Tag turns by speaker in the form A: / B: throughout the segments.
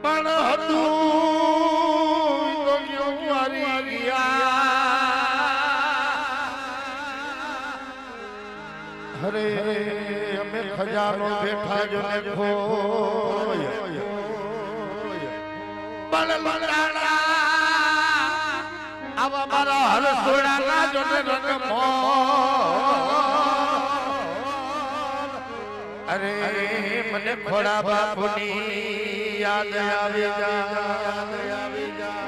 A: પણ હતું તો ક્યો મારી ગયા હરે અમે ખજાનો બેઠા જો ને ખોય બળ બળાડા આવા મારા હરસોડા ના જો ને રંગમો અરે મને ખોડા બાપુની યાદ આવી જા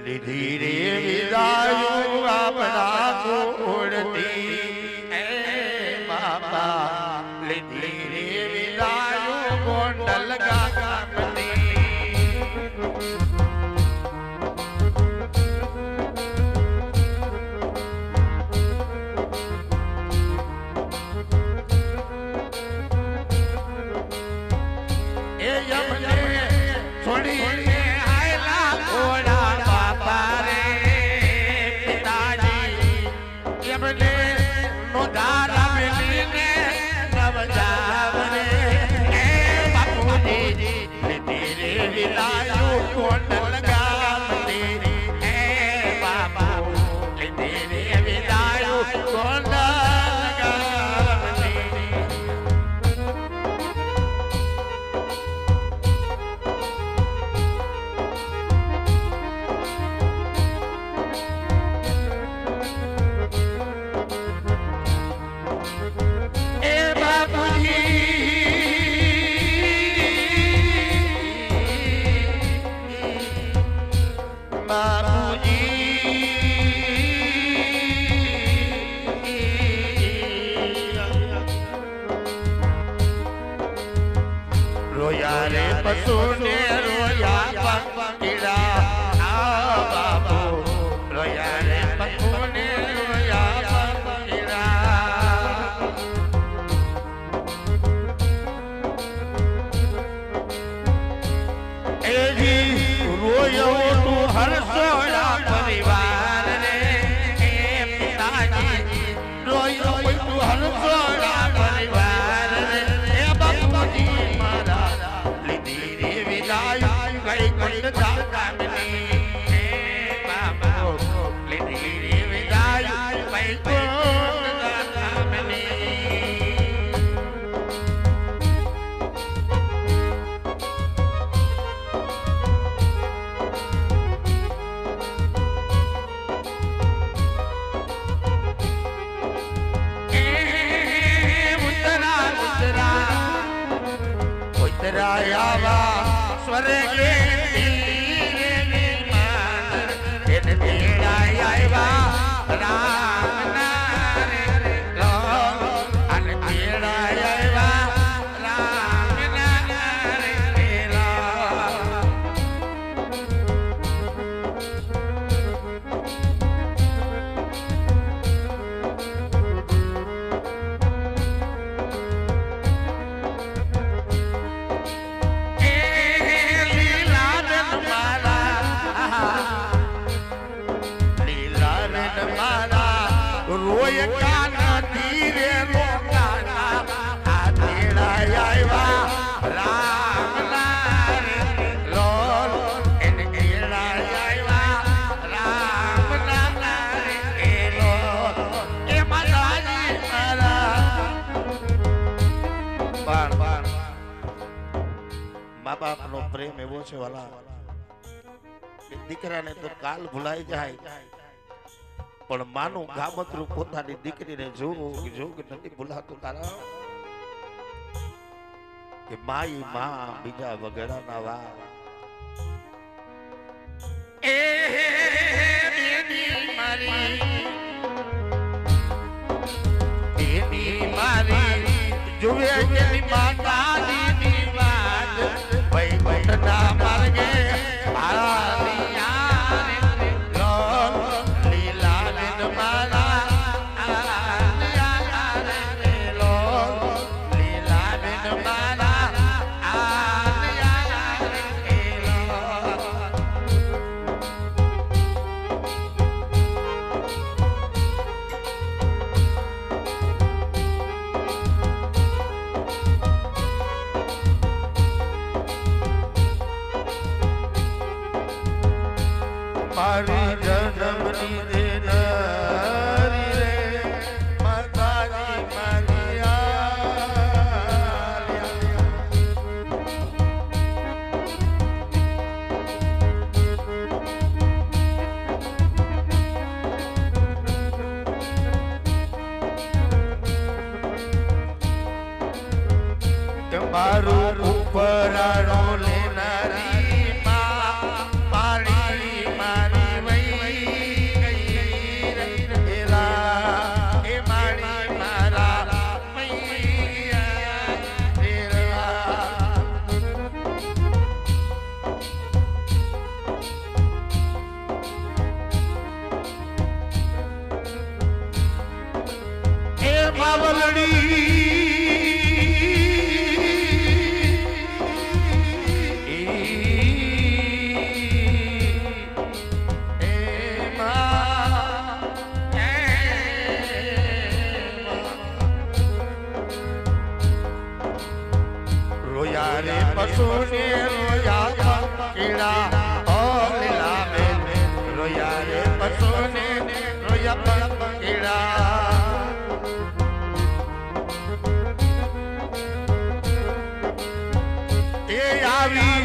A: લીધી રે વિદાયું આપણા કોળથી એ બાપા લીધી રે વિદાયું ગોંડલ ગામની પશુને રોયા પંકીડા આ બાબો રોયા રે પશુને રોયા પંકીડા એજી રોયો તું હરસોડા પરિવાર રે એ પિતાજી રોયો તું હરસોડા પરિવાર રે એ બાપુજી મારા કઈ કંડ ગામની હે બાબા લીધી રે વિદાય કઈ કંડ ગામની ઉતરા આવા સ્વર્ગે રોય કાના ધીરે રોકાના આ તેડા આવ્યા રામ નારે લોલ એને તેડા આવ્યા રામ નારે એ લોલ એ માતાજી મારા પણ મા બાપનો પ્રેમ એવો છે વાલા દીકરાને તો કાલ ભૂલાઈ જાય પણ માનું ગામતરું પોતાની દીકરીને જોગ નથી ભૂલાતું તારા કે માઈ માં બીજા વગડાના વા એ બેની મારી જુએ જેની માતાજીની વાત ભાઈ બટના માર્ગે મારી જન્મની દેનારી રે માતાજી મારી મારું ઉપરાણો લેનારી મારી મારી વઈ એરા એ મારી મારા એ માવલડી પશુને રોયા પંખીડા ઓ લીલા બેન રોયા રે પશુને રોયા પંખીડા એ આવી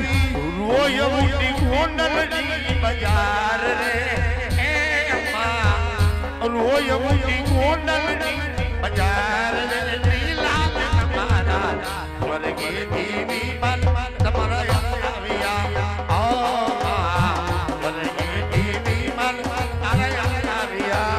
A: રોય ઉઠી ગોંડલની બજાર રે એ અમ્મા રોય ઉઠી ગોંડલની બજાર રે લીલા બેન મારા સ્વર્ગી દેવી તમારા આવ્યા સ્વર્ગી દેવી તારા આવ્યા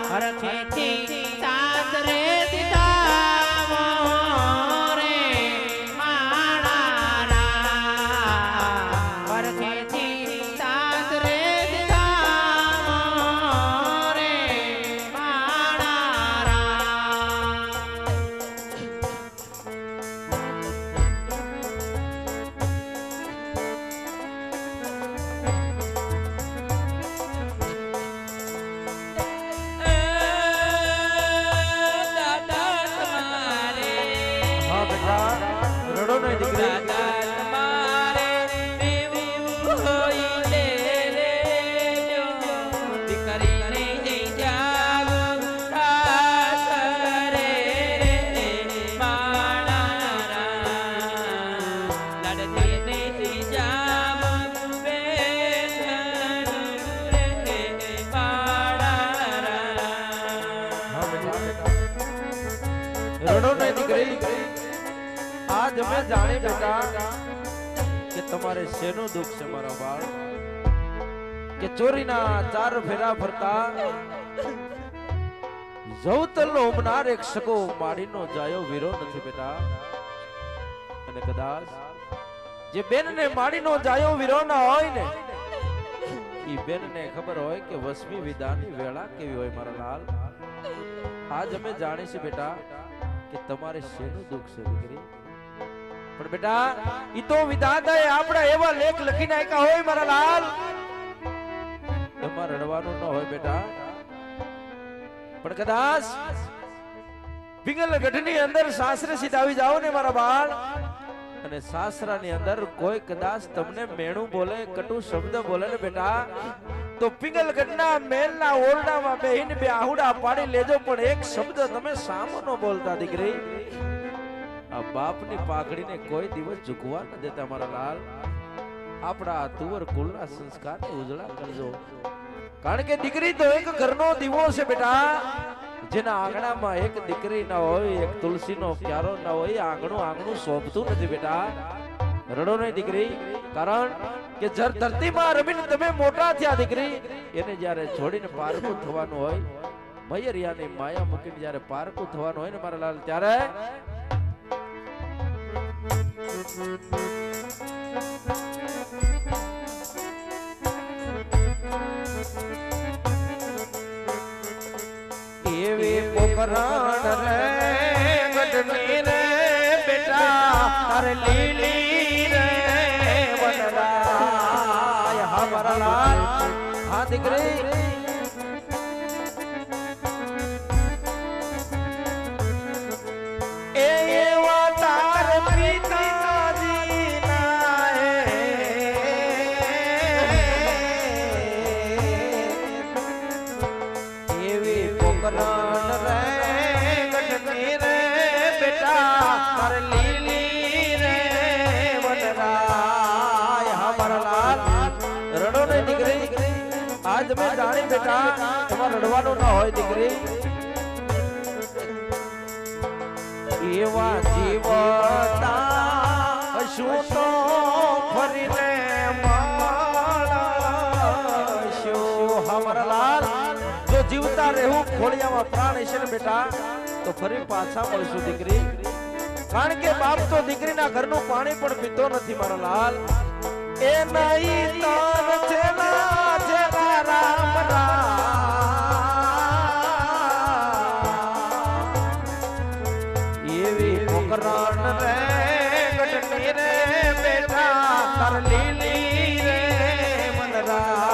A: સ્વર્ગી દેવી તમારા
B: દાદા રડો નહીં દીકરી, આજ અમે જાણી બેટા કે તમારે શેનું દુઃખ છે મારા બાળ, કે ચોરીના 4 ફેરા ફરતા જવતલ ઉમનાર એક સગો માડીનો જાયો વીરો નથી બેટા. અને કદાચ જે બેનને માડીનો જાયો વીરો ના હોય ને, ઈ બેનને ખબર હોય કે વસમી વિદાની વેળા કેવી હોય મારા લાલ. આજ અમે જાણી છે બેટા કે તમારે શેનું દુઃખ છે દીકરી. પણ બેટા ઈ તો વિધાતાએ આપણા એવા લેખ લખી નાખ્યા હોય મારા લાલ, એમાં રડવાનું ન હોય બેટા. પણ કદાચ પિંગલગઢની અંદર સાસરે સીધાવી જાઓ ને મારા બાળ, અને સાસરાની અંદર કોઈ કદાચ તમને મેણું બોલે, કટુ શબ્દ બોલે ને બેટા, તો પિંગલગઢના મહેલના ઓરડામાં બેહીને બે આહુડા પાડી લેજો, પણ એક શબ્દ તમે સામો ન બોલતા દીકરી. આ બાપની પાઘડીને કોઈ દિવસ ઝૂકવા ન દેતા મારા લાલ. આપણા તુવર કુળના સંસ્કારને ઉજળા કરજો, કારણ કે દીકરી તો એક ઘરનો દીવો છે બેટા. જેના આંગણામાં એક દીકરી ના હોય, એક તુલસીનો ક્યારો ના હોય, આંગણું શોભતું નથી બેટા. રડો નહીં દીકરી, કારણ કે ધરતીમાં રમીને તમે મોટા થયા દીકરી, એને જ્યારે છોડીને પારકું થવાનું હોય, મયરિયાની માયા મૂકીને જ્યારે પારકું થવાનું હોય ને મારા લાલ, ત્યારે એવી પોકરણ રે ગઢની રે બેટા, તારે લીલી રે વનરાય. હા મારા લાલ, હા દીકરી, એવા તાર પિતાજી ના એવી પોકરણ રે ગઢની રે બેટા, તારે લીલી રે વનરાય. હા મારા લાલ, રડો નહીં દીકરી, આજ મેં જાણી બેટા એમાં રડવાનું ન હોય દીકરી. એવા જીવતા શું તો ફરીને મળશું. હા મારા લાલ, જો જીવતા રહેવું ખોળિયામાં પ્રાણ હશે ને બેટા, તો ફરી પાછા મળશું દીકરી. કારણ કે બાપ તો દીકરીના ઘરનું પાણી પણ પીતો નથી મારા લાલ. એ નહીં તન છેલા છેલા રામ રામ, એવી પોકરણ રે ગઢની રે બેટા, તાર લીલી રે વનરાય.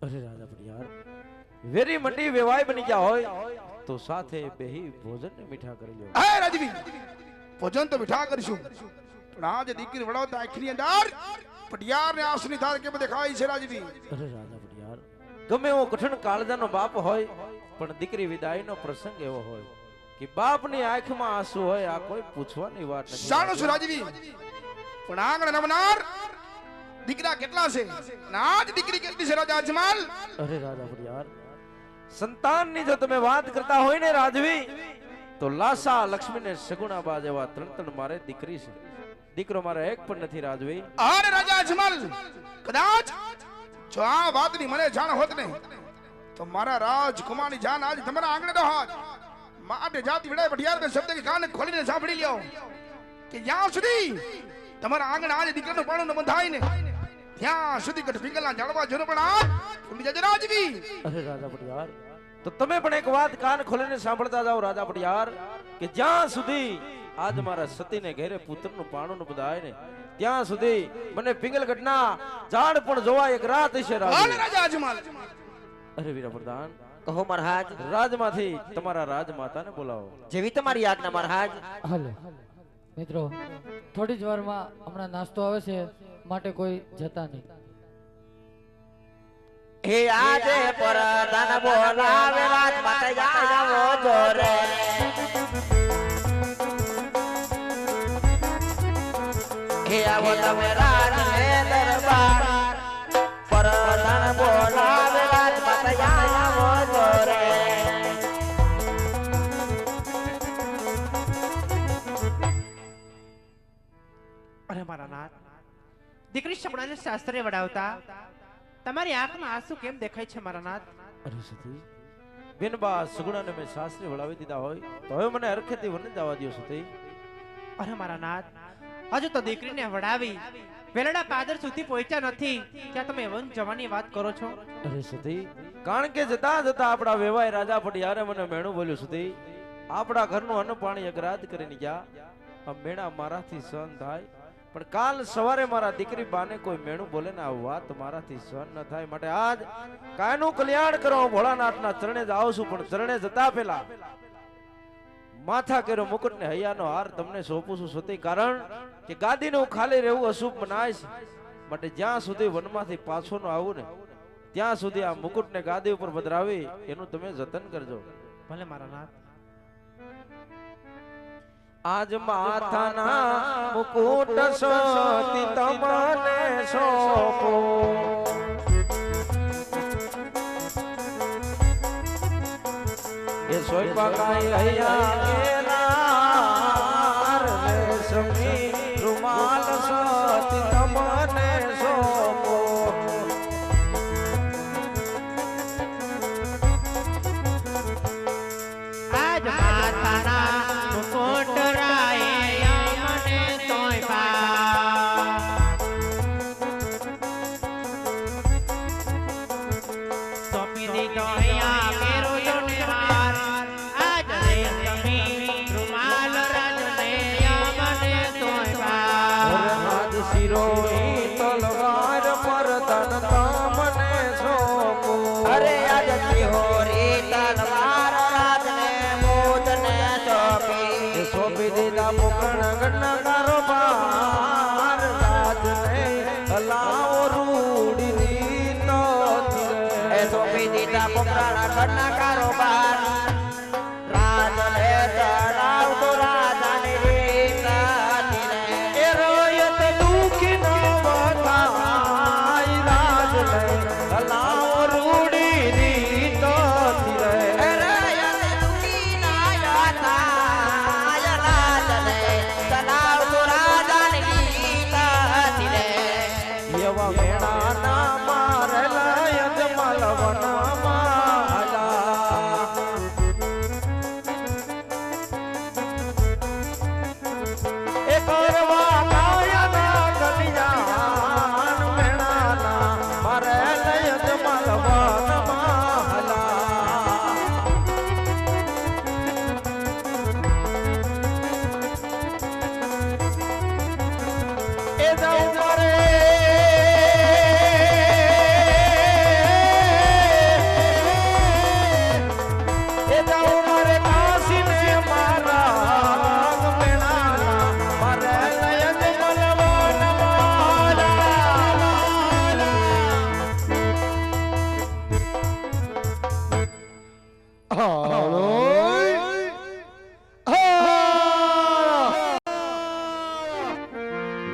B: અરે રાજા યાર, વેરી મંડી વેવાય બની ગયા હોય તો સાથે બેહી ભોજન ને મીઠા કરી લ્યો.
C: હે રાજવી, ભોજન તો મીઠા કરીશું, પણ આજે દીકરી વડાવતા આખરી અંદર પટિયાર ને આંસુની ધાર કેમ દેખાય છે રાજવી?
B: અરે રાજા પટિયાર, ગમે એવો કઠણ કાળજાનો બાપ હોય, પણ દીકરી વિદાયનો પ્રસંગ એવો હોય કે બાપની આંખમાં આંસુ હોય, આ કોઈ પૂછવાની વાત નથી.
C: જાણો છું રાજવી, પણ આંગણ નમનાર દીકરા કેટલા છે, આજ દીકરી કેટલી છે રાજા અજમલ?
B: અરે રાજા પટિયાર, સંતાનની જો તમે વાત કરતા હોય ને રાજવી, તો લાસા લક્ષ્મીને સગુણાબા જેવા 3 મારે દીકરી છે, દીકરો મારે એક પણ નથી રાજવી.
C: અરે રાજા અજમલ, કદાચ જો આ વાતની મને જાણ હોત ને, તો મારા રાજકુમારની જાન આજ તમારા આંગણે તો હોત. માટે જાતિ વિડાય પટિયાર ને શબ્દ કે કાન ખોલીને સાંભળી લ્યો કે જ્યાં સુધી તમારા આંગણે આજે દીકરાનું પાણું ન બંધાય ને, ત્યાં સુધી કટ પિંગલના જાળવા જોનો પણ આ ભૂલી જજો રાજવી.
B: અરે રાજા પટિયાર, તો તમે પણ એક વાત કાન ખોલીને સાંભળતા જાઓ રાજા પટિયાર, કે જ્યાં સુધી આજ મારા સતીને ઘેરે પુત્રનું પાણું ન બંધાય ને, ત્યાં સુધી મને પિંગલગઢના ઝાડ પણ જોવા એક રાત હશે
C: રાજા અજમલ.
B: અરે વીરા પ્રધાન,
D: કહો મહારાજ.
B: રાજમાંથી તમારા રાજમાતાને બોલાવો.
D: જેવી તમારી આજ્ઞા મહારાજ.
E: હાલો મિત્રો, થોડી જ વારમાં હમણાં નાસ્તો આવે છે, માટે કોઈ જતા નહીં.
D: હે આજે પરદાન બોલાવે રાત માટે આવો જોરે. હે આવો તમે રાજ ને દરબાર પરધાન બોલાવે રાજમાતા આવો જોરે
F: અરે મારા નાથ, દીકરી સપનાને શાસ્ત્રે વડાવતા તમારી આંખમાં આંસુ કેમ દેખાય છે મારા નાથ?
B: અરે સતી બેનબા સુગુણાને મેં શાસ્ત્રી વળાવી દીધા હોય તો હવે મને હરખેથી વને જવા દ્યો સતી.
F: અરે મારા નાથ, હજુ તો દીકરીને વડાવી વેલડા પાદર સુધી પહોંચ્યા નથી ત્યાં તમે વન જવાની વાત કરો છો?
B: અરે સતી કારણ કે જતા જતા આપણા વેવાય રાજા પડિયારે મને મેણું બોલ્યું સતી. આપણા ઘરનું અન્ન પાણી અગ્રાજ કરીને ગયા. આ મેણા મારાથી સહન થાય પણ કાલ સવારે મારા દીકરી બાને કોઈ મેણું બોલે ને આ વાત મારાથી સહન ન થાય. માટે આજ કાયનું કલ્યાણ કરો ભોળાનાથના ચરણે જ આવું છું પણ ચરણે જતા પહેલા માથા કેરો મુકુટ ને હૈયાનો હાર તમને સોંપું છું સતી. કારણ કે ગાદીનું ખાલી રહેવું અશુભ મનાય છે. માટે જ્યાં સુધી વનમાંથી પાછો ન આવું ને ત્યાં સુધી આ મુકુટ ને ગાદી ઉપર પધરાવી એનું તમે જતન કરજો.
F: ભલે મારા નાથ.
B: આજ માથાના મુકુટ સોતી તમને સોંપો એ સોયપા કાઈ હૈયા રેશમી રૂમાલ સોતી તમને સોંપો.
F: આજ માતાના મુકુટ રાય મને તોય પા સોંપી દીધો અહીંયા મેરો જોને હાર આજ રેશમી રૂમાલ રાજને મને તોય પા
B: આજ શિરોઈ તલવાર પર તન તમને સોંપો.
D: અરે આજ સિહોરી તલવાર રાજને મોદને સોંપી
B: સોંપી દીધા મુકણ ગણ કારોબાર રાજને હલાવો રૂડી દીધો
D: એ સોંપી દીધા પોકરાણા ઘરના કારોબાર રાજને ચડાવતો રાજાની રીત
B: એ રોયત દુખી ન વથાય રાજને હલાવો રૂડી દીધો એવા મેળાના મારેલા યજમાલ વનમાલા એ કરવા કાયના કલ્યાણ મેળાના મારેલા યજમાલ વનમાલા એ જાઉં મારે